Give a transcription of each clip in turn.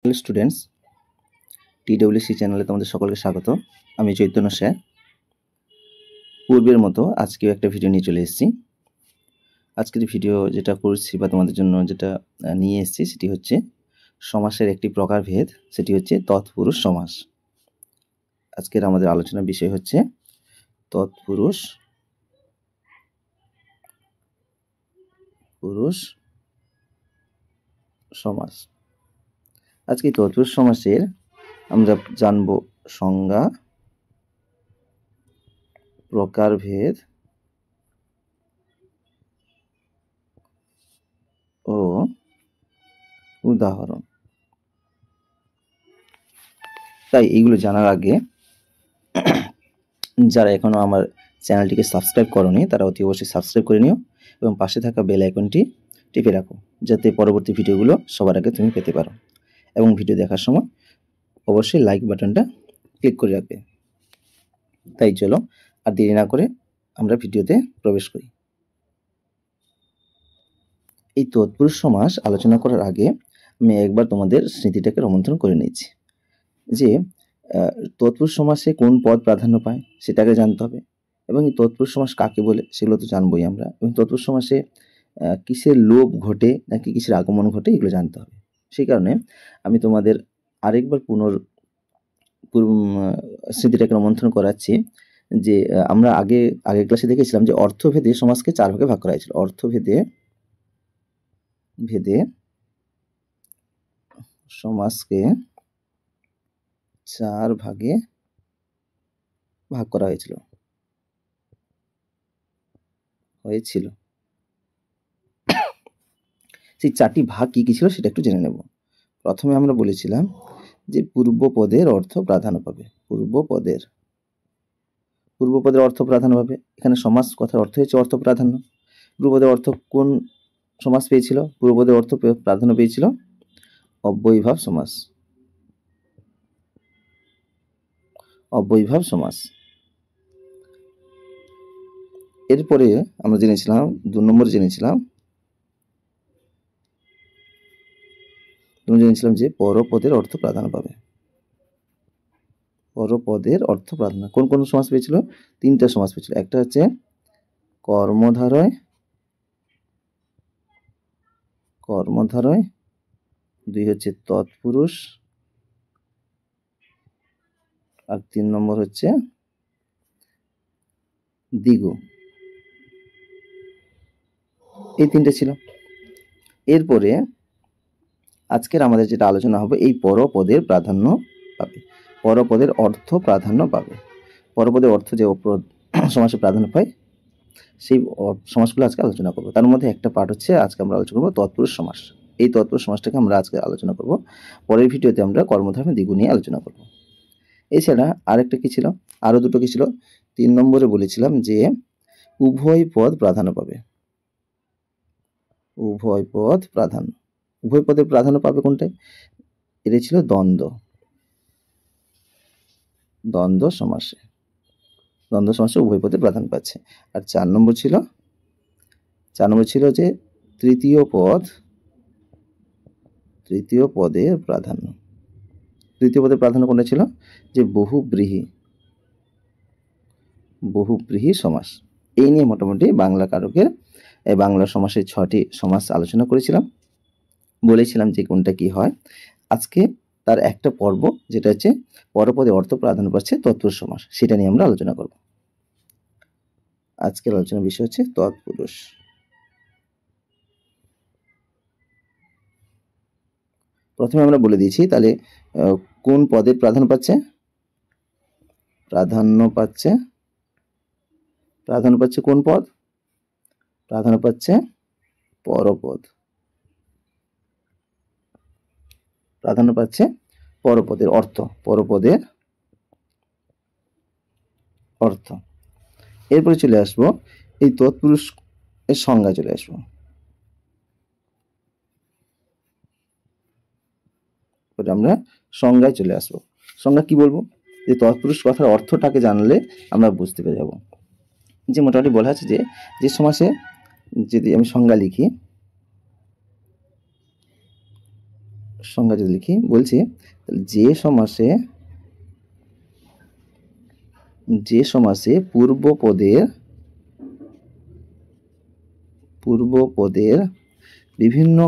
Hello students, টিডব্লিউসি চ্যানেলে তোমাদের সকলকে স্বাগত। আমি চৈতন্য স্যার। পূর্বের মতো আজকেও একটা ভিডিও নিয়ে চলে এসেছি। আজকের ভিডিও যেটা করছি বা তোমাদের জন্য যেটা নিয়ে এসেছি সেটি হচ্ছে সমাসের একটি প্রকারভেদ, সেটি হচ্ছে তৎপুরুষ সমাস। আজকের আমাদের আলোচনার বিষয় হচ্ছে তৎপুরুষ সমাস। আজকে তৎপুরুষ সমাসের আমরা জানব সংজ্ঞা, প্রকারভেদ ও উদাহরণ। তাই এইগুলো জানার আগে যারা এখনও আমার চ্যানেলটিকে সাবস্ক্রাইব করোনি তারা অতি অবশ্যই সাবস্ক্রাইব করে নিও এবং পাশে থাকা বেল আইকনটি টিপে রাখো, যাতে পরবর্তী ভিডিওগুলো সবার আগে তুমি পেতে পারো। এবং ভিডিও দেখার সময় অবশ্যই লাইক বাটনটা ক্লিক করে রাখবে। তাই চলো আর দেরি না করে আমরা ভিডিওতে প্রবেশ করি। এই তৎপুরুষ সমাস আলোচনা করার আগে আমি একবার তোমাদের স্মৃতিটাকে রোমন্থন করে নিয়েছি যে তৎপুরুষ সমাসে কোন পদ প্রাধান্য পায় সেটাকে জানতে হবে, এবং এই তৎপুরুষ সমাস কাকে বলে সেগুলো তো জানবোই আমরা, এবং তৎপুরুষ সমাসে কিসের লোপ ঘটে নাকি কিসের আগমন ঘটে এগুলো জানতে হবে। সেই কারণে আমি তোমাদের আরেকবার স্মৃতিটাকে রোমন্থন করাচ্ছি যে আমরা আগের ক্লাসে দেখেছিলাম যে অর্থভেদে সমাজকে 4 ভাগে ভাগ করা হয়েছিল। অর্থভেদে সমাজকে 4 ভাগে ভাগ করা হয়েছিল। সেই 4টি ভাগ কি কি ছিল সেটা একটু জেনে নেব। প্রথমে আমরা বলেছিলাম যে পূর্বপদের অর্থ প্রাধান্য পাবে। পূর্বপদের অর্থ প্রাধান্য পাবে। এখানে সমাস কথার অর্থ হচ্ছে অর্থ প্রাধান্য। পূর্বপদের অর্থ কোন সমাস পেয়েছিল? পূর্বপদের অর্থ প্রাধান্য পেয়েছিল অব্যয়ীভাব সমাস। অব্যয়ীভাব সমাস। এরপরে আমরা জেনেছিলাম 2 নম্বর জেনেছিলাম যে পরপদের অর্থ প্রাধান্য পাবে। পরপদের অর্থ প্রাধান্য কোন কোন সমাস পেয়েছিল? 3টা সমাস পেয়েছিল। একটা হচ্ছে কর্মধারয়, 2 হচ্ছে তৎপুরুষ, আর 3 নম্বর হচ্ছে দ্বিগু। এই 3টে ছিল। এরপরে আজকের আমাদের যেটা আলোচনা হবে এই পরপদের প্রাধান্য পাবে, পরপদের অর্থ প্রাধান্য পাবে। পরপদের অর্থ যে সমাসে প্রাধান্য পায় সেই সমাসগুলো আজকে আলোচনা করব। তার মধ্যে একটা পার্ট হচ্ছে আজকে আমরা আলোচনা করব তৎপুরুষ সমাস। এই তৎপুরুষ সমাসটাকে আমরা আজকে আলোচনা করব। পরের ভিডিওতে আমরা কর্মধারয় দ্বিগু নিয়ে আলোচনা করব। এছাড়া আরেকটা কি ছিল, আরো দুটো কি ছিল? 3 নম্বরে বলেছিলাম যে উভয় পদ প্রাধান্য পাবে। উভয় পদ প্রাধান্য, উভয় পদের প্রাধান্য পাবে কোনটায়? এটা ছিল দ্বন্দ্ব সমাসে। দ্বন্দ্ব সমাসে উভয় পদে প্রাধান্য পাচ্ছে। আর 4 নম্বর ছিল যে তৃতীয় পদের প্রাধান্য। তৃতীয় পদের প্রাধান্য কোনটা ছিল? যে বহুব্রীহি সমাস। এই নিয়ে মোটামুটি বাংলা কারকের বাংলা সমাসের 6টি সমাস আলোচনা করেছিলাম, বলেছিলাম যে কোনটা কি হয়। আজকে তার একটা পর্ব যেটা হচ্ছে পরপদে অর্থ প্রাধান্য পাচ্ছে তৎপুরুষ সমাস, সেটা নিয়ে আমরা আলোচনা করব। আজকের আলোচনার বিষয় হচ্ছে তৎপুরুষ। প্রথমে আমরা বলে দিয়েছি তাহলে কোন পদের প্রাধান্য পাচ্ছে? প্রাধান্য পাচ্ছে কোন পদ? প্রাধান্য পাচ্ছে পরপদ। প্রাধান্য পাচ্ছে পরপদের অর্থ। এরপরে চলে আসবো এই তৎপুরুষ এর সংজ্ঞা চলে আসবো। আমরা সংজ্ঞায় চলে আসবো। সংজ্ঞা কি বলবো? যে তৎপুরুষ কথার অর্থটাকে জানলে আমরা বুঝতে পেরে যাব। যে মোটামুটি বলা আছে যে সমাসে, যদি আমি সংজ্ঞা লিখি, সংজ্ঞা যদি লিখি, বলছি যে সমাসে পূর্বপদের বিভিন্ন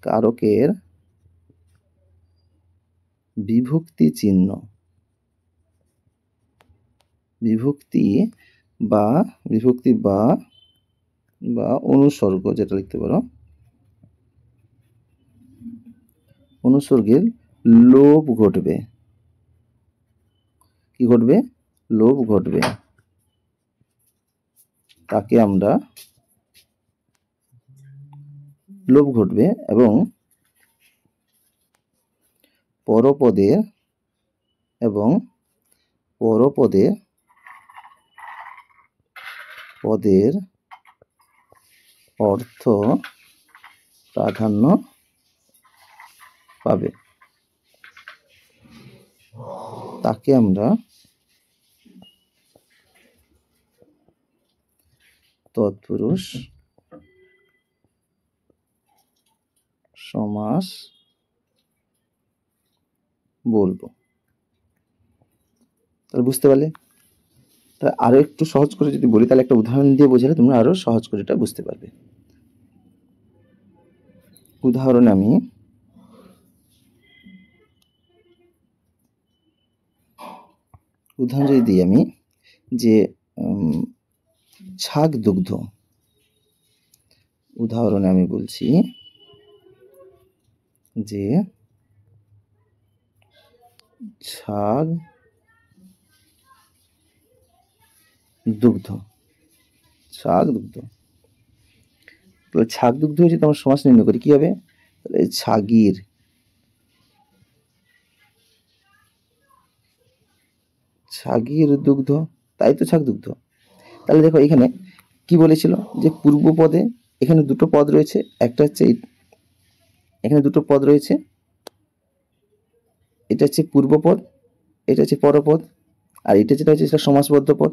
কারকের বিভক্তি বা অনুসর্গ, যেটা লিখতে পারো, অনুসর্গের লোপ ঘটবে। কি ঘটবে? লোপ ঘটবে। তাকে আমরা লোপ ঘটবে এবং পদের অর্থ প্রাধান্য পাবে। তাকে আমরা তৎপুরুষ সমাস বলবো। তাহলে বুঝতে পারলে? তাহলে আরো একটু সহজ করে যদি বলি, তাহলে একটা উদাহরণ দিয়ে বোঝালে তোমরা আরো সহজ করে এটা বুঝতে পারবে। উদাহরণ যদি দিই আমি, যে ছাগ দুগ্ধ, উদাহরণে আমি বলছি যে ছাগ দুগ্ধ। তাহলে ছাগ দুগ্ধ হচ্ছে তোমার সমাস নির্ণয় করি, কি হবে? তাহলে ছাগির দুগ্ধ, তাই তো ছাগ দুগ্ধ। তাহলে দেখো এখানে কি বলেছিল, যে পূর্ব পদে এখানে দুটো পদ রয়েছে, একটা হচ্ছে এখানে দুটো পদ রয়েছে, এটা হচ্ছে পূর্বপদ, এটা হচ্ছে পরপদ, আর এটা যেটা হচ্ছে সেটা সমাসবদ্ধ পদ।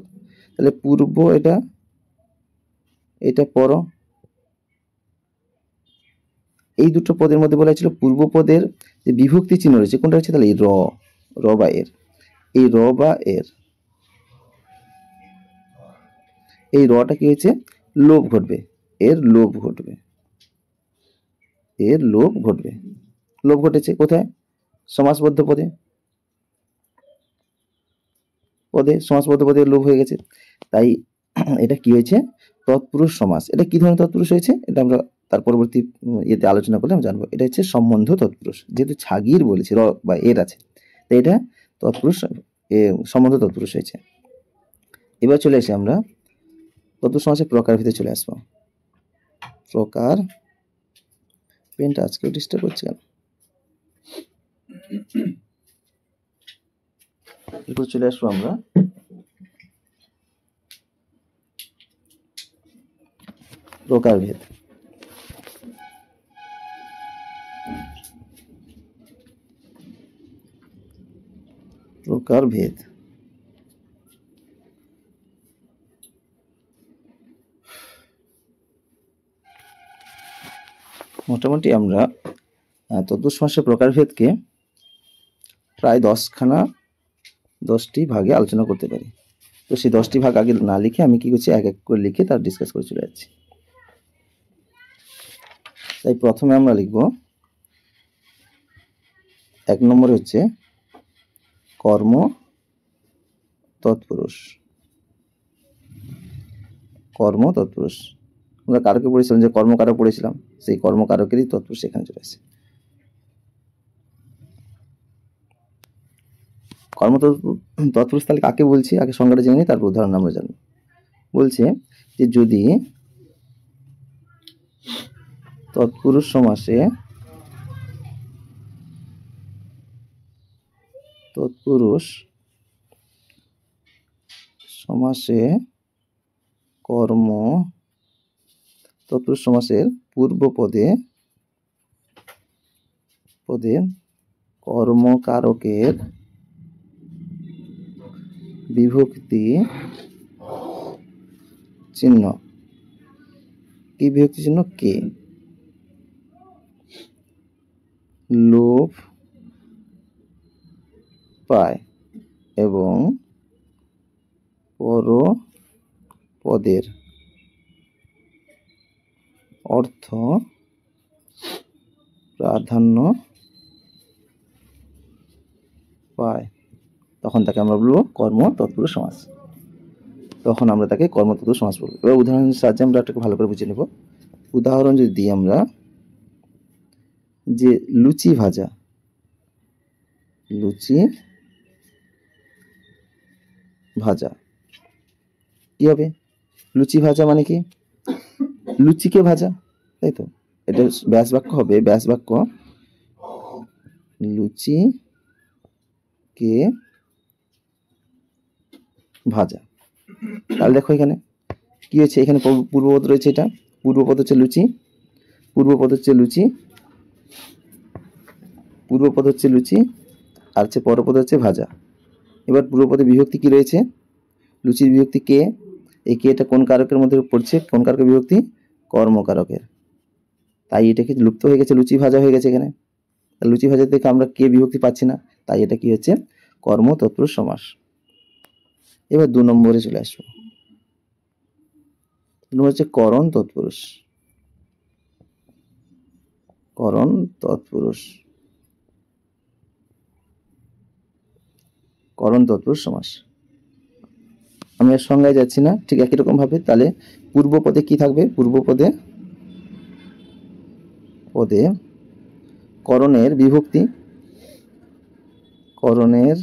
তাহলে পূর্ব এটা পর, এই দুটো পদের মধ্যে বলা হয়েছিল পূর্ব পদের যে বিভক্তি চিহ্ন রয়েছে কোনটা হচ্ছে, তাহলে এই র বা এর, এই র বা এর, এই রটা কি হয়েছে? লোপ ঘটবে, এর লোপ ঘটবে। লোপ ঘটেছে কোথায়? সমাসবদ্ধ সমাসবদ্ধ পদে লোপ হয়ে গেছে। তাই এটা কি হয়েছে? তৎপুরুষ সমাস। এটা কি ধরনের তৎপুরুষ হয়েছে, এটা আমরা তার পরবর্তী ইয়েতে আলোচনা করলে আমরা জানবো। এটা হচ্ছে সম্বন্ধ তৎপুরুষ, যেহেতু ছাগির বলেছে, র বা এর আছে, তাই এটা তৎপুরুষ, সম্বন্ধ তৎপুরুষ হয়েছে। এবার চলে আসি আমরা তৎপুরুষ সমাসের প্রকার ভিতরে চলে আসবো। প্রকার, পেনটা আজকেও ডিস্টার্ব করছে কেন? এরপর চলে আসবো আমরা প্রকারভেদ। মোটামুটি আমরা তৎপুরুষ সমাসের প্রকারভেদকে প্রায় 10টি ভাগে আলোচনা করতে পারি। তো সেই 10টি ভাগ আগে না লিখে আমি কি করছি, এক এক করে লিখে তার ডিসকাস করে চলে যাচ্ছি। তাই প্রথমে আমরা লিখব 1 নম্বরে হচ্ছে কর্ম তৎপুরুষ। আমরা কারকে পড়েছিলাম, যে কর্মকারক পড়েছিলাম, সেই কর্মকারকেরই তৎপুরুষ এখানে চলে আসে। কর্ম তৎপুরুষ তাহলে কাকে বলছি, আগে সংজ্ঞাটা জেনে নিই, তারপর উদাহরণ আমরা জানবো। বলছে যে যদি তৎপুরুষ সমাসে তৎপুরুষ সমাসের পূর্ব পদে কর্মকারকের বিভক্তি চিহ্ন কি বিভক্তি চিহ্ন কে, লোভ পায় এবং পরপদের অর্থ প্রাধান্য পায়, তখন তাকে আমরা বলবো কর্ম তৎপুরুষ সমাস। তখন আমরা তাকে কর্ম তৎপুরুষ সমাস বলবো। এবার উদাহরণের সাহায্যে আমরা একটু ভালো করে বুঝে নেব। উদাহরণ যদি দিই আমরা, যে লুচি ভাজা, লুচি ভাজা কি হবে? লুচি ভাজা মানে কি? লুচিকে ভাজা, তাই তো? এটা ব্যাস বাক্য হবে। ব্যাস বাক্য লুচি কে ভাজা। তাহলে দেখো এখানে কি হয়েছে, এখানে পূর্বপদ রয়েছে, এটা পূর্বপদ হচ্ছে লুচি, পূর্বপদ হচ্ছে লুচি, পূর্বপদ হচ্ছে লুচি, আর হচ্ছে পরপদ হচ্ছে ভাজা। এবার পূর্বপদে বিভক্তি কি রয়েছে? লুচির বিভক্তি কে। এই কে এটা কোন কারকের মধ্যে পড়ছে? কোন কারকের বিভক্তি? কর্মকারকের। তাই এটা কি লুপ্ত হয়ে গেছে, লুচি ভাজা হয়ে গেছে এখানে। লুচি ভাজা থেকে আমরা কে বিভক্তি পাচ্ছি না, তাই এটা কি হচ্ছে? কর্ম তৎপুরুষ সমাস। এবার 2 নম্বরে চলে আসবো। 2 নম্বর হচ্ছে করণ তৎপুরুষ। করণ তৎপুরুষ, করণ তৎপুরুষ সমাস। আমি এর সংজ্ঞায় যাচ্ছি না, ঠিক একই রকম ভাবে। তাহলে পূর্বপদে কি থাকবে? পূর্বপদে করণের বিভক্তি, করণের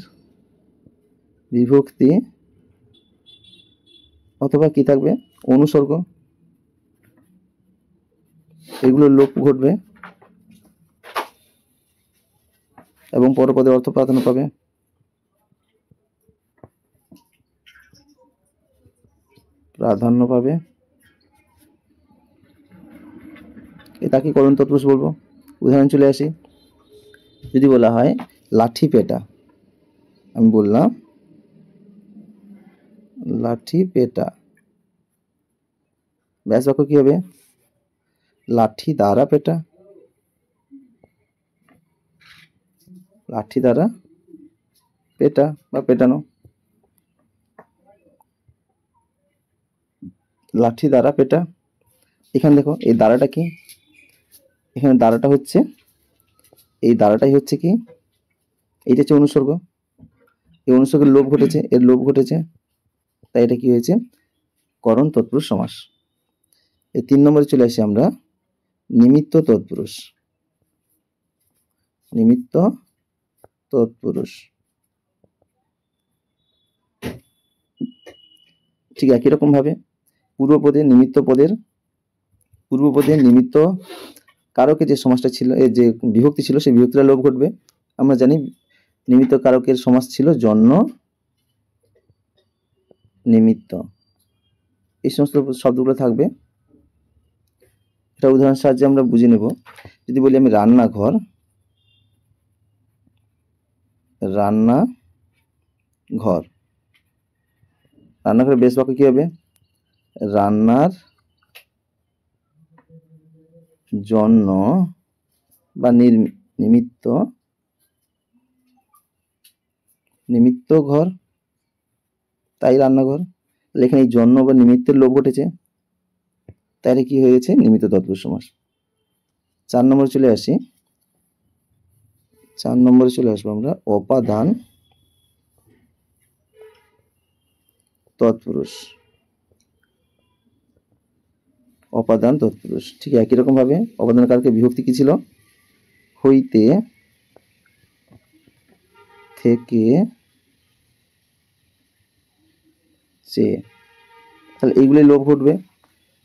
বিভক্তি অথবা কি থাকবে? অনুসর্গ, এগুলো লোপ ঘটবে এবং পরপদে অর্থ প্রাধান্য পাবে। তাকে করণ তৎপুরুষ বলবো। উদাহরণ চলে আসি। যদি বলা হয় লাঠি পেটা, আমি বললাম লাঠি পেটা, ব্যাস বাক্য কি হবে? লাঠি দ্বারা পেটা, লাঠি দ্বারা পেটা বা পেটানো, লাঠি দ্বারা পেটা। এখানে দেখো এই দ্বারাটা কি? এখানে দ্বারাটা হচ্ছে, এই দ্বারাটাই হচ্ছে কি? এইটা হচ্ছে অনুসর্গ, এই অনুসর্গের লোপ ঘটেছে, এর লোপ ঘটেছে, তাই এটা কি হয়েছে? করণ তৎপুরুষ সমাস। এই 3 নম্বরে চলে আসি আমরা, নিমিত্ত তৎপুরুষ। নিমিত্ত তৎপুরুষ ঠিক একই রকম ভাবে পূর্বপদে নিমিত্ত কারকে যে সমাসটা ছিল, এই যে বিভক্তি ছিল, সেই বিভক্তিটা লোপ ঘটবে। আমরা জানি নিমিত্ত কারকের সমাস ছিল জন্য নিমিত্ত, এই সমস্ত শব্দগুলো থাকবে। এটা উদাহরণ সাহায্যে আমরা বুঝে নেব। যদি বলি আমি রান্নাঘর, রান্নাঘরের বেশ বাক্য কি হবে? রান্নার জন্য বা নিমিত্ত ঘর, তাই রান্নাঘর। এখানে এই জন্য বা নিমিত্তের লোপ ঘটেছে, তাহলে কি হয়ে গেছে? নিমিত্ত তৎপুরুষ সমাস। 4 নম্বরে চলে আসি। 4 নম্বরে চলে আসবো আমরা, অপাদান তৎপুরুষ। অপাদান তৎপুরুষ ঠিক একই রকম ভাবে অপাদান কারকের বিভক্তি কি ছিল? হইতে, থেকে, চেয়ে। তাহলে এইগুলোই লোপ ঘটবে।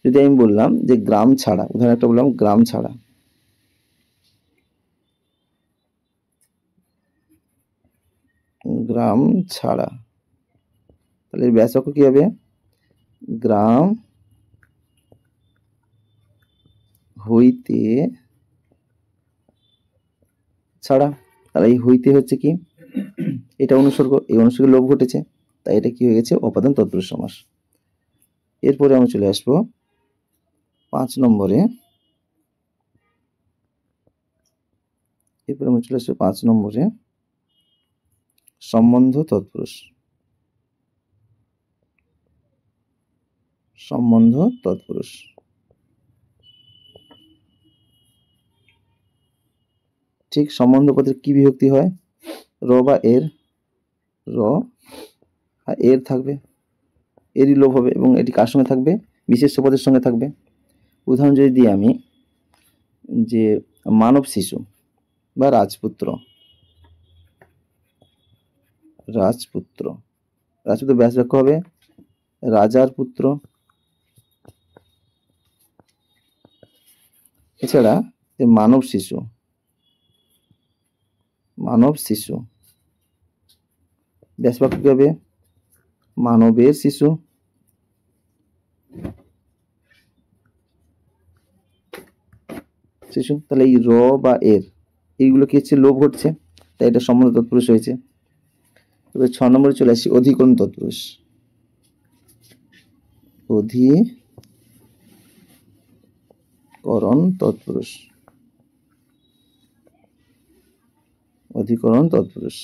যদি আমি বললাম যে গ্রাম ছাড়া, উদাহরণ একটা বললাম গ্রাম ছাড়া, গ্রাম ছাড়া, তাহলে ব্যাস বাক্য কি হবে? গ্রাম হইতে ছাড়া। তাহলে এই হইতে হচ্ছে কি? এটা অনুসর্গ, এই অনুসর্গের লোপ ঘটেছে, তাই এটা কি হয়ে গেছে? অপাদান তৎপুরুষ সমাস। এরপরে আমরা চলে আসবো 5 নম্বরে, এরপরে আমরা চলে আসবো 5 নম্বরে সম্বন্ধ তৎপুরুষ। সম্বন্ধ তৎপুরুষ। ঠিক সম্বন্ধ পদের কি বিভক্তি হয়? র বা এর, র আর এর থাকবে, এরই লোপ হবে এবং এটি কার সঙ্গে থাকবে? বিশেষ্য পদের সঙ্গে থাকবে। উদাহরণ যদি দিই আমি, যে মানব শিশু বা রাজপুত্র, রাজপুত্র, রাজপুত্র ব্যাস বাক্য হবে রাজার পুত্র। এছাড়া মানব শিশু, মানব শিশু ব্যাস বাক্য কি হবে? মানবের শিশু। শিশু, তাহলে এই র বা এর এইগুলো কি হচ্ছে? লোপ ঘটছে, তাই এটা সম্বন্ধ তৎপুরুষ হয়েছে। এবার 6 নম্বরে চলে আসি অধিকরণ তৎপুরুষ। অধিকরণ তৎপুরুষ। অধিকরণ তৎপুরুষ।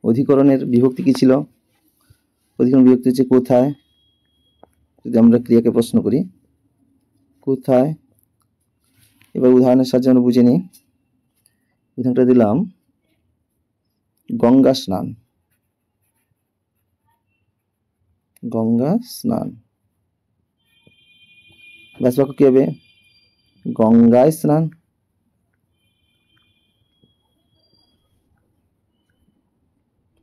অধিকরণের বিভক্তি কি ছিল? অধিকরণ বিভক্তি হচ্ছে কোথায়। যদি আমরা ক্রিয়াকে প্রশ্ন করি কোথায়, এবার উদাহরণের সাহায্যে আমরা বুঝে নিই। উদাহরণটা দিলাম গঙ্গা স্নান। গঙ্গা স্নান ব্যাস বাক্য কি হবে? গঙ্গায় স্নান।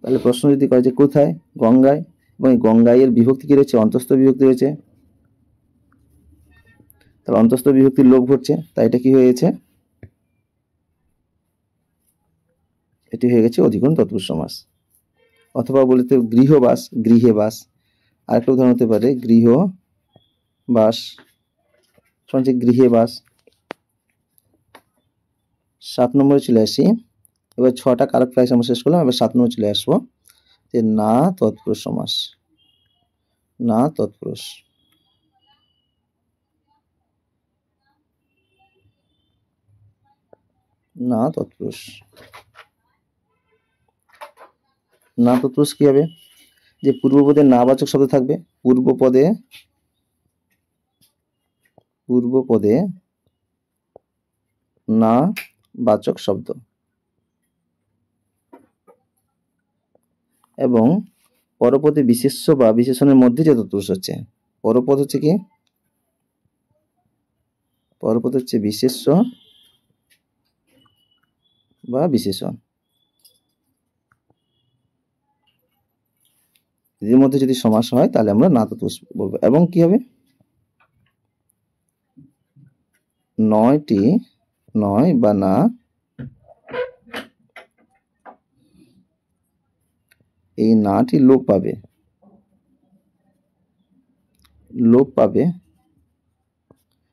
তাহলে প্রশ্ন যদি করে যে কোথায়? গঙ্গায়, এবং গঙ্গায় এর বিভক্তি কি রয়েছে? অন্তস্থ বিভক্তি রয়েছে। তাহলে অন্তস্থ বিভক্তির লোপ ঘটছে, তাই এটা কি হয়ে গেছে? এটি হয়ে গেছে অধিকরণ তৎপুরুষ সমাস। অথবা বলতে গৃহবাস, গৃহে বাস। আরেকটা উদাহরণ হতে পারে গৃহ বাস সমাসে গৃহে বাস। 7 নম্বরে চলে আসি। এবার 6টা কারক প্রাইস আমরা শেষ করলাম। এবার 7 নম্বরে চলে আসবো, যে না তৎপুরুষ সমাস। না তৎপুরুষ। না তৎপুরুষ। না তৎপুরুষ কি হবে? যে পূর্বপদে না বাচক শব্দ থাকবে, পূর্বপদে না বাচক শব্দ, এবং পরপদে বিশেষ্য বা বিশেষণের মধ্যে যে তৎপুরুষ হচ্ছে। পরপদ হচ্ছে কি? পরপদ হচ্ছে বিশেষ্য বা বিশেষণ, এর মধ্যে যদি সমাস হয় তাহলে আমরা না তৎপুরুষ বলবো। এবং কি হবে? 9টি নয় বা না এই নাটি লোপ পাবে। লোপ পাবে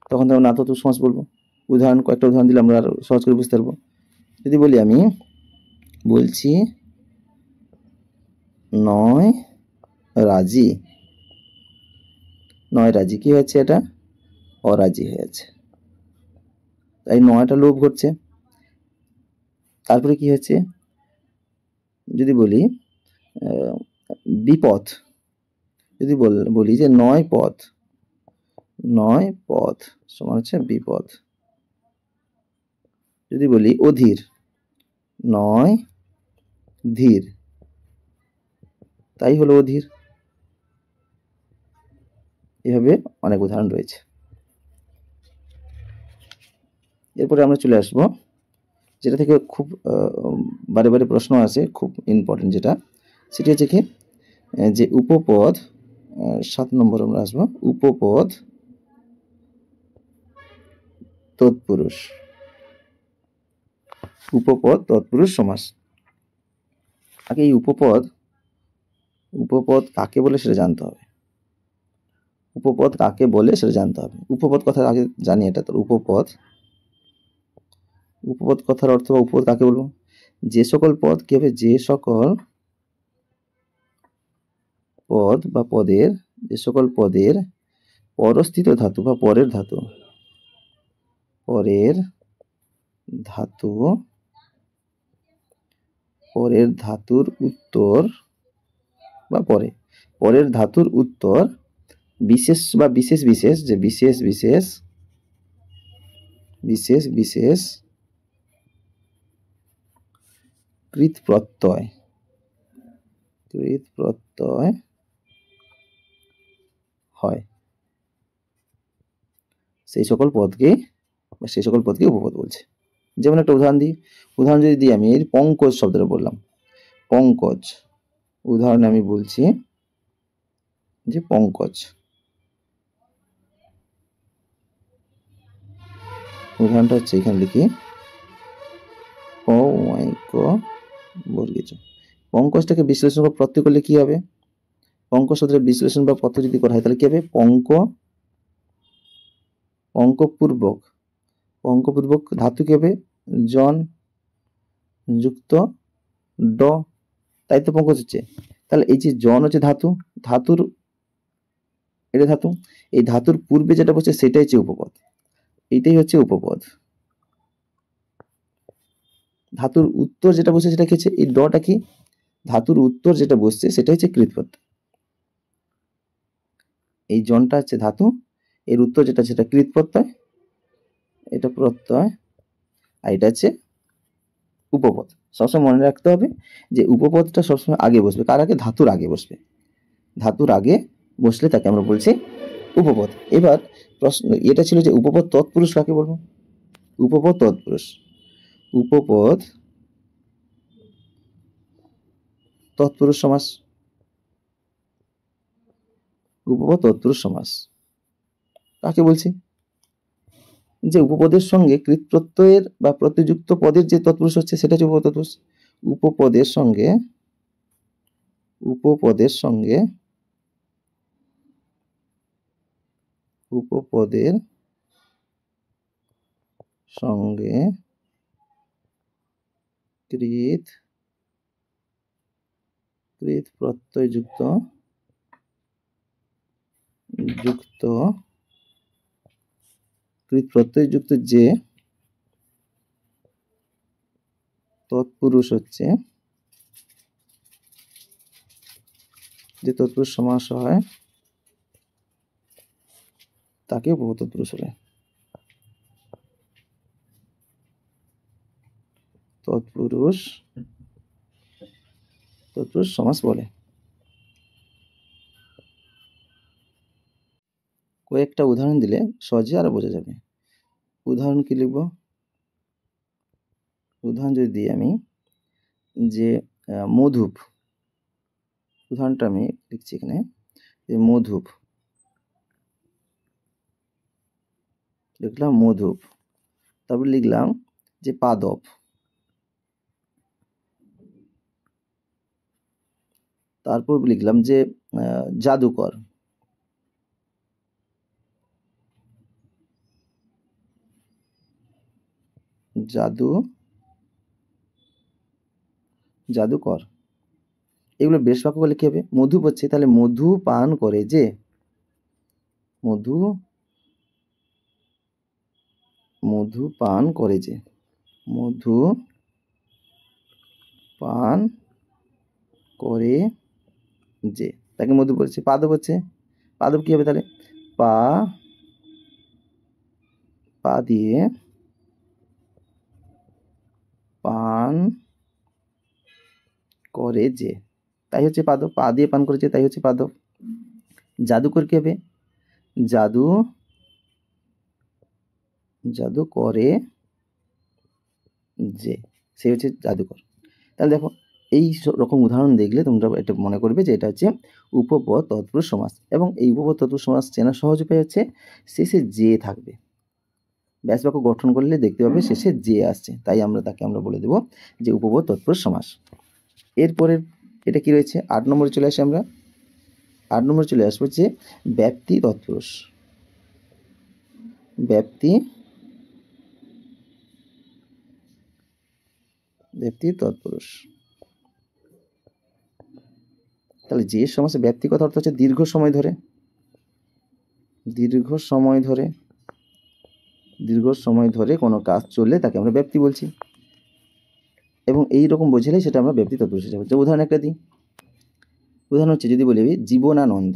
তখন আমরা না তৎপুরুষ সমাস বলবো। উদাহরণ, কয়েকটা উদাহরণ দিলে আমরা আরো সহজ করে বুঝতে পারবো। যদি বলি, আমি বলছি 9 রাজি। 9 রাজি কি হচ্ছে? এটা অরাজি হয়েছে, তাই 9টা লোপ ঘটছে। তারপরে কি হচ্ছে? যদি বলি বিপদ, যদি বলি যে 9 পথ, 9 পথ সমান হচ্ছে বিপদ। যদি বলি অধীর, 9 ধীর, তাই হলো অধীর। এভাবে অনেক উদাহরণ রয়েছে। এরপরে আমরা চলে আসবো যেটা থেকে খুব বারে বারে প্রশ্ন আসে, খুব ইম্পর্টেন্ট যেটা, সেটি হচ্ছে কি? যে উপপদ। 7 নম্বর আমরা আসবো উপপদ তৎপুরুষ। উপপদ তৎপুরুষ সমাস। আগে এই উপপদ কাকে বলে সেটা জানতে হবে। উপপদ কাকে বলে সেটা জানতে হবে। উপপদ কথা আগে জানি, এটা তো উপপদ কথার অর্থ বা উপপদ কাকে বলবো? যে সকল পদ কি হবে? যে সকল পদ বা পদের, যে সকল পদের পরস্থিত ধাতু বা পরের ধাতু, পরের ধাতু, পরের ধাতুর উত্তর বা পরের ধাতুর উত্তর বিশেষ বা বিশেষ বিশেষ, যে বিশেষ বিশেষ বিশেষ বিশেষ কৃত প্রত্যয়, কৃত প্রত্যয় হয়, সেই সকল পদকে বা সেই সকল পদকে উপপদ বলছে। যেমন একটা উদাহরণ দিই, উদাহরণ যদি দিই আমি, এই পঙ্কজ শব্দটা বললাম, পঙ্কজ, উদাহরণে আমি বলছি যে পঙ্কজ, উদাহরণটা হচ্ছে এখানে লিখি বর্গীয়। পঙ্কজটাকে বিশ্লেষণ বা প্রত্যয় করলে কি হবে? পঙ্কজ শব্দের বিশ্লেষণ বা প্রত্যয় যদি করা হয় তাহলে কি হবে? পঙ্কপূর্বক, পঙ্কপূর্বক ধাতু কি হবে? জন যুক্ত ড, তাই তো পঙ্কজ হচ্ছে। তাহলে এই যে জন হচ্ছে ধাতু, ধাতুর এটা ধাতু, এই ধাতুর পূর্বে যেটা বসছে সেটাই হচ্ছে উপপদ, এইটাই হচ্ছে উপপদ। ধাতুর উত্তর যেটা বসছে সেটা কি হচ্ছে? এই ডটা কি? ধাতুর উত্তর যেটা বসছে সেটা হচ্ছে কৃৎপ্রত্যয়। এই জনটা হচ্ছে ধাতু, এর উত্তর যেটা সেটা কৃৎপ্রত্যয়, এটা প্রত্যয়, আর এটা হচ্ছে উপপদ। সবসময় মনে রাখতে হবে যে উপপদটা সবসময় আগে বসবে, কার আগে? ধাতুর আগে বসবে, ধাতুর আগে বসলে তাকে আমরা বলছি উপপদ। এবার প্রশ্ন এটা ছিল যে উপপদ তৎপুরুষ কাকে বলবো? উপপদ তৎপুরুষ, উপপদ তৎপুরুষ সমাস, উপপদ তৎপুরুষ সমাস কাকে বলছি? যে উপপদের সঙ্গে কৃৎ প্রত্যয়ের বা প্রত্যয়যুক্ত পদের যে তৎপুরুষ হচ্ছে সেটা হচ্ছে উপপদ তৎপুরুষ। উপপদের সঙ্গে, উপপদের সঙ্গে, উপপদের সঙ্গে কৃৎ প্রত্যয় যুক্ত কৃৎ প্রত্যয় যুক্ত যে তৎপুরুষ হচ্ছে, যে তৎপুরুষ সমাস হয় তাকে উপপদ তৎপুরুষ বলে। তৎপুরুষ সমাস বলে। কয়েকটা উদাহরণ দিলে সহজে আরো বোঝা যাবে। উদাহরণ কি লিখব? উদাহরণ যদি দিই আমি, যে মধুপ, উদাহরণটা আমি লিখছি এখানে, যে মধুপ, লিখলাম মধুপ, তারপর লিখলাম যে পাদপ, তারপর লিখলাম যে জাদুকর, জাদুকর। এগুলো বেশ বাক্য করলে কি হবে? মধু হচ্ছে, তাহলে মধু পান করে যে, মধু পান করে যে, মধু পান করে যে, তাকে মধু বলছে। পাদপ হচ্ছে, পাদপ কি হবে তাহলে? পা দিয়ে পান করে যে, তাই হচ্ছে পাদপ, পা দিয়ে পান করেছে তাই হচ্ছে পাদপ। জাদুকর কি হবে? জাদু করে যে, সে হচ্ছে জাদুকর। তাহলে দেখো এই রকম উদাহরণ দেখলে তোমরা এটা মনে করবে যে এটা হচ্ছে উপপদ তৎপুরুষ সমাস, এবং এই উপপদ তৎপুরুষ সমাস চেনার সহজ উপায় হচ্ছে শেষে যে থাকবে। ব্যাস বাক্য গঠন করলে দেখতে পাবে শেষে যে আসছে, তাই তাকে আমরা বলে দেব যে উপপদ তৎপুরুষ সমাস। এরপরে এটা কি রয়েছে? 8 নম্বরে চলে আসি আমরা। 8 নম্বরে চলে আসবো যে ব্যাপ্তি তৎপুরুষ, ব্যাপ্তি তৎপুরুষ। তাহলে যে সমাসে ব্যক্তিগত অর্থ হচ্ছে দীর্ঘ সময় ধরে, দীর্ঘ সময় ধরে কোনো কাজ চললে তাকে আমরা ব্যাপ্তি বলছি, এবং এই রকম বোঝালেই সেটা আমরা ব্যাপ্তি তৎপুরুষ হিসাবে। যে উদাহরণ একটা দিই, উদাহরণ হচ্ছে যদি বলি জীবনানন্দ,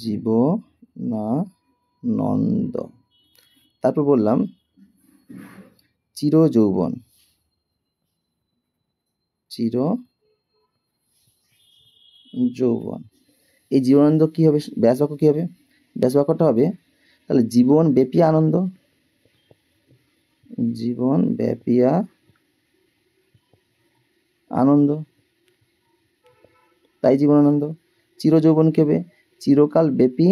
জীবনানন্দ, তারপর বললাম চিরযৌবন, এই জীবনানন্দ কি হবে, ব্যাস বাক্য কি হবে, ব্যাস বাক্যটা হবে তাহলে জীবন ব্যাপী আনন্দ, জীবন ব্যাপী আনন্দ, তাই জীবনানন্দ। চিরযৌবন কি হবে, চিরকাল ব্যাপী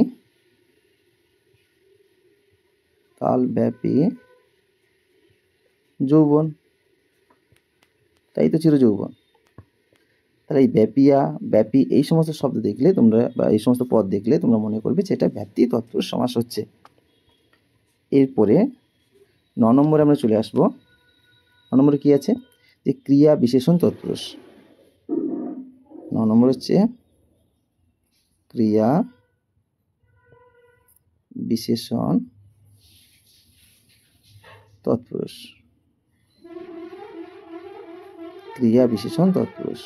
যৌবন, তাই তো চিরযৌবন। তাহলে এই ব্যাপী এই সমস্ত শব্দ দেখলে তোমরা, বা এই সমস্ত পদ দেখলে তোমরা মনে করবে যে এটা ব্যাপ্তি তৎপুরুষ সমাস হচ্ছে। এরপরে 9 নম্বরে আমরা চলে আসবো। 9 নম্বরে কি আছে, যে ক্রিয়া বিশেষণ তৎপুরুষ। 9 নম্বর হচ্ছে ক্রিয়া বিশেষণ তৎপুরুষ। ক্রিয়া বিশেষণ তৎপুরুষ,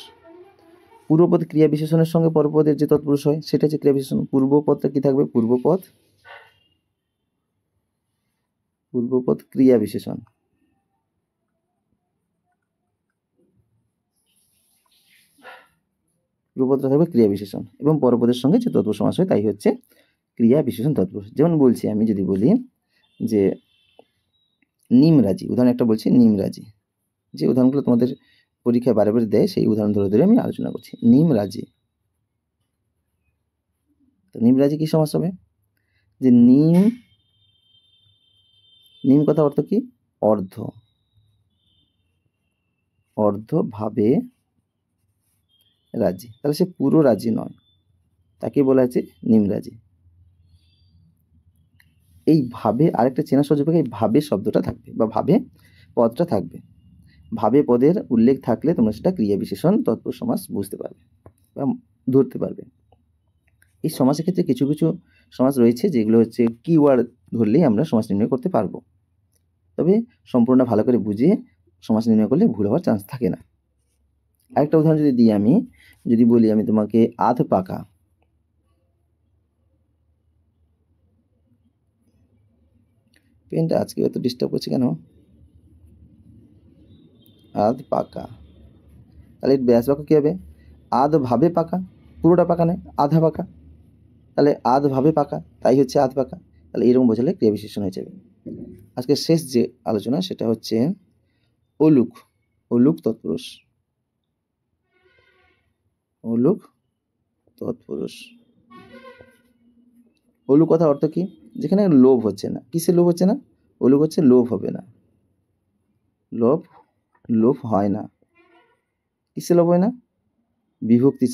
পূর্বপদ ক্রিয়া বিশেষণের সঙ্গে পরপদের যে তৎপুরুষ হয় সেটা হচ্ছে ক্রিয়া বিশেষণ। পূর্বপদটা কি থাকবে, পূর্বপদ ক্রিয়া বিশেষণ, পূর্বপদটা থাকবে ক্রিয়া বিশেষণ, এবং পরপদের সঙ্গে যে তৎপুরুষ সমাস হয় তাই হচ্ছে ক্রিয়া বিশেষণ তৎপুরুষ। যেমন বলছি, আমি যদি বলি যে নিমরাজি, উদাহরণ একটা বলছি নিমরাজি, যে উদাহরণগুলো তোমাদের পরীক্ষায় বারে বারে দেয় সেই উদাহরণ ধরে আমি আলোচনা করছি। নিমরাজি, তো নিমরাজি কি সমাস হবে, যে নিম কথা অর্থ কি, অর্ধ ভাবে রাজি, তাহলে সে পুরো রাজি নয়, তাকে বলা হচ্ছে নিমরাজি। এই ভাবে আরেকটা চেনা সহজ, এই ভাবে শব্দটা থাকবে বা ভাবে পদটা থাকবে। ভাবে পদের উল্লেখ থাকলে তোমরা সেটা ক্রিয়া বিশেষণ তৎপুরুষ সমাস বুঝতে পারবে বা ধরতে পারবে। এই সমাসের ক্ষেত্রে কিছু কিছু সমাস রয়েছে যেগুলো হচ্ছে কিওয়ার্ড ধরলেই আমরা সমাস নির্ণয় করতে পারবো, তবে সম্পূর্ণ ভালো করে বুঝে সমাস নির্ণয় করলে ভুল হওয়ার চান্স থাকে না। আরেকটা উদাহরণ যদি দিই, আমি যদি বলি আমি তোমাকে আধ পাকা, পেনটা আজকে এত ডিস্টার্ব করছে কেন, আধ পাকা, তাহলে ব্যাস বাক্য কি হবে, আধ ভাবে পাকা, পুরোটা পাকা নয়, আধা পাকা, তাহলে আধ ভাবে পাকা, তাই হচ্ছে আধ পাকা। তাহলে এরকম বোঝালে ক্রিয়া বিশেষণ হয়ে যাবে। আজকে শেষ যে আলোচনা সেটা হচ্ছে অলুক তৎপুরুষ। অলুক কথার অর্থ কি, যেখানে লোভ হচ্ছে না। কিসে লোভ হচ্ছে না, অলুক হচ্ছে লোভ হবে না, লোভ হয় না। কিসে লোভ হয় না, বিভক্তি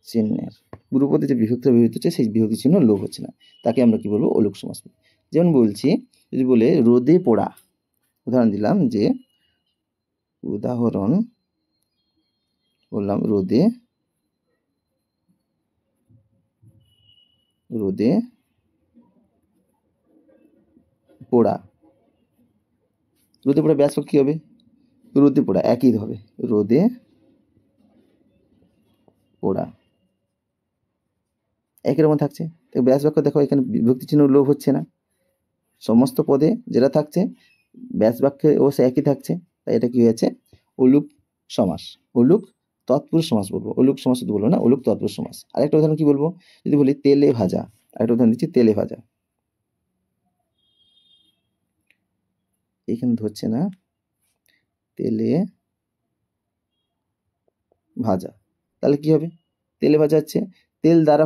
চিহ্নের, পূর্বপদে যে বিভক্তি হচ্ছে সেই বিভক্তি চিহ্ন লোভ হচ্ছে না, তাকে আমরা কি বলবো, অলুক সমাস। যেমন বলছি, যদি বলে রোদে পোড়া, উদাহরণ দিলাম, যে উদাহরণ বললাম রোদে পোড়া, ব্যাস কি হবে, রোদে পোড়া, একই হবে, রোদে পোড়া একই রকম থাকছে। ব্যাস বাক্য দেখো, এখানে বিভক্তি চিহ্ন লোভ হচ্ছে না, সমস্ত পদে যেটা থাকছে ব্যাস বাক্যে ও সে একই থাকছে, তাই এটা কি হয়েছে, অলুক সমাস। অলুক তৎপুরুষ সমাস বলবো, অলুক সমাস শুধু বলবো না, অলুক তৎপুরুষ সমাস। আরেকটা উদাহরণ কি বলবো, যদি বলি তেলে ভাজা, আরেকটা উদাহরণ দিচ্ছি, তেলে ভাজা, এখানে ধরছে না, তেলে ভাজা, তাহলে কি হবে, তেলে ভাজা হচ্ছে তেল দ্বারা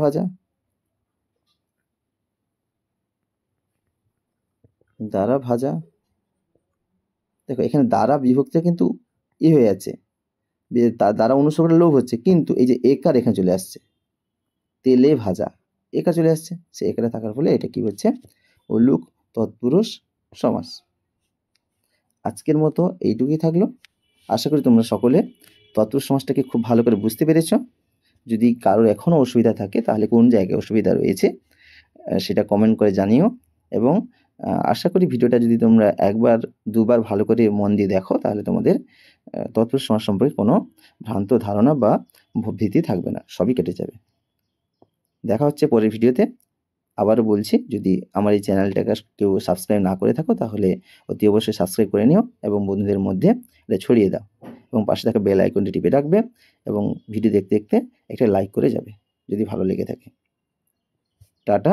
ভাজা, দেখো এখানে দ্বারা বিভক্তিটা কিন্তু হয়ে যাচ্ছে, দ্বারা অনুসরণ লোভ হচ্ছে, কিন্তু এই যে একার এখানে চলে আসছে, তেলে ভাজা একা চলে আসছে, সে একারে থাকার ফলে এটা কি হচ্ছে, অলুক তৎপুরুষ সমাস। আজকের মতো এইটুকুই থাকলো। আশা করি তোমরা সকলে তৎপুরুষ সমাসটাকে খুব ভালো করে বুঝতে পেরেছ? যদি কারোর এখনও অসুবিধা থাকে তাহলে কোন জায়গায় অসুবিধা রয়েছে সেটা কমেন্ট করে জানিও। এবং আশা করি ভিডিওটা যদি তোমরা ১ বার ২ বার ভালো করে মন দিয়ে দেখো তাহলে তোমাদের তৎপুরুষ সমাস সম্পর্কে কোনো ভ্রান্ত ধারণা বা ভীতি থাকবে না, সবই কেটে যাবে। দেখা হচ্ছে পরের ভিডিওতে। আবারও বলছি, যদি আমার এই চ্যানেলটাকে কেউ সাবস্ক্রাইব না করে থাকো তাহলে অতি অবশ্যই সাবস্ক্রাইব করে নিও এবং বন্ধুদের মধ্যে এটা ছড়িয়ে দাও এবং পাশে থাকা বেল আইকনটি টিপে রাখবে এবং ভিডিও দেখতে দেখতে একটা লাইক করে যাবে যদি ভালো লেগে থাকে। টাটা।